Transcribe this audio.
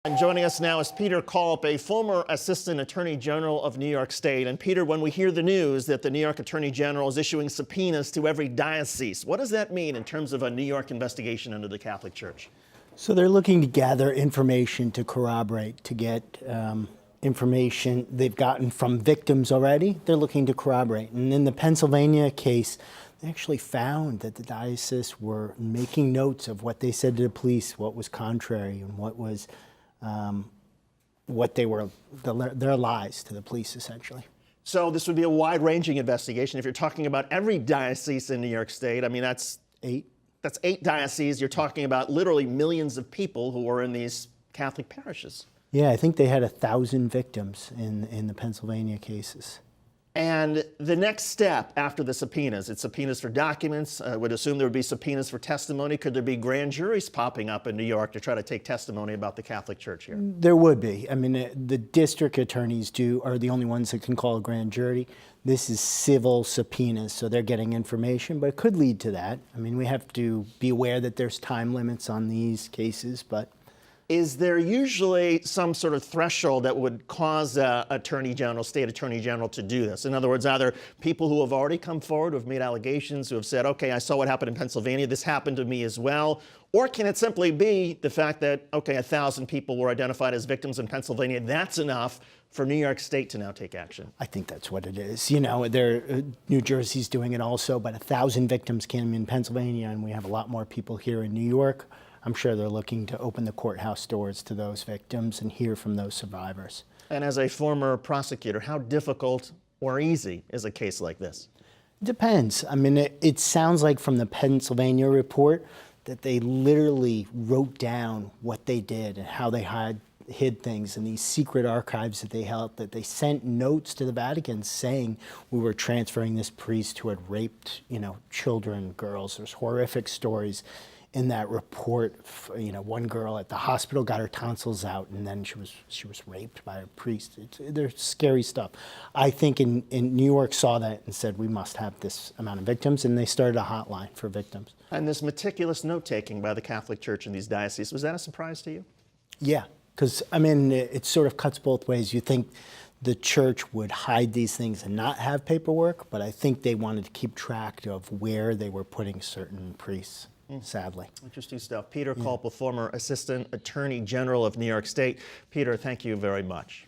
And joining us now is Peter Kulp, a former Assistant Attorney General of New York State. And Peter, when we hear the news that the New York Attorney General is issuing subpoenas to every diocese, what does that mean in terms of a New York investigation into the Catholic Church? So they're looking to gather information to corroborate, to get information they've gotten from victims already. They're looking to corroborate. And in the Pennsylvania case, they actually found that the diocese were making notes of what they said to the police, what was contrary, and what was their lies to the police, essentially. So this would be a wide-ranging investigation. If you're talking about every diocese in New York State, I mean, that's 8 dioceses. You're talking about literally millions of people who are in these Catholic parishes. Yeah, I think they had 1,000 victims in the Pennsylvania cases. And the next step after the subpoenas, it's subpoenas for documents. I would assume there would be subpoenas for testimony. Could there be grand juries popping up in New York to try to take testimony about the Catholic Church here? There would be. I mean, the district attorneys are the only ones that can call a grand jury. This is civil subpoenas, so they're getting information, but it could lead to that. I mean, we have to be aware that there's time limits on these cases, but... Is there usually some sort of threshold that would cause a state attorney general to do this? In other words, are there people who have already come forward, who have made allegations, who have said, okay, I saw what happened in Pennsylvania, this happened to me as well? Or can it simply be the fact that, okay, 1,000 people were identified as victims in Pennsylvania, that's enough for New York State to now take action? I think that's what it is. You know, New Jersey's doing it also, but 1,000 victims came in Pennsylvania, and we have a lot more people here in New York. I'm sure they're looking to open the courthouse doors to those victims and hear from those survivors. And as a former prosecutor, how difficult or easy is a case like this? Depends. I mean, it sounds like from the Pennsylvania report that they literally wrote down what they did and how they hid things in these secret archives that they held, that they sent notes to the Vatican saying we were transferring this priest who had raped, children, girls. There's horrific stories in that report. One girl at the hospital got her tonsils out, and then she was raped by a priest. There's scary stuff. I think in New York saw that and said we must have this amount of victims, and they started a hotline for victims. And this meticulous note-taking by the Catholic Church in these dioceses, was that a surprise to you? Yeah, because I mean it sort of cuts both ways. You think the church would hide these things and not have paperwork, but I think they wanted to keep track of where they were putting certain priests. Sadly. Interesting stuff. Peter Kulp, a former Assistant Attorney General of New York State. Peter, thank you very much.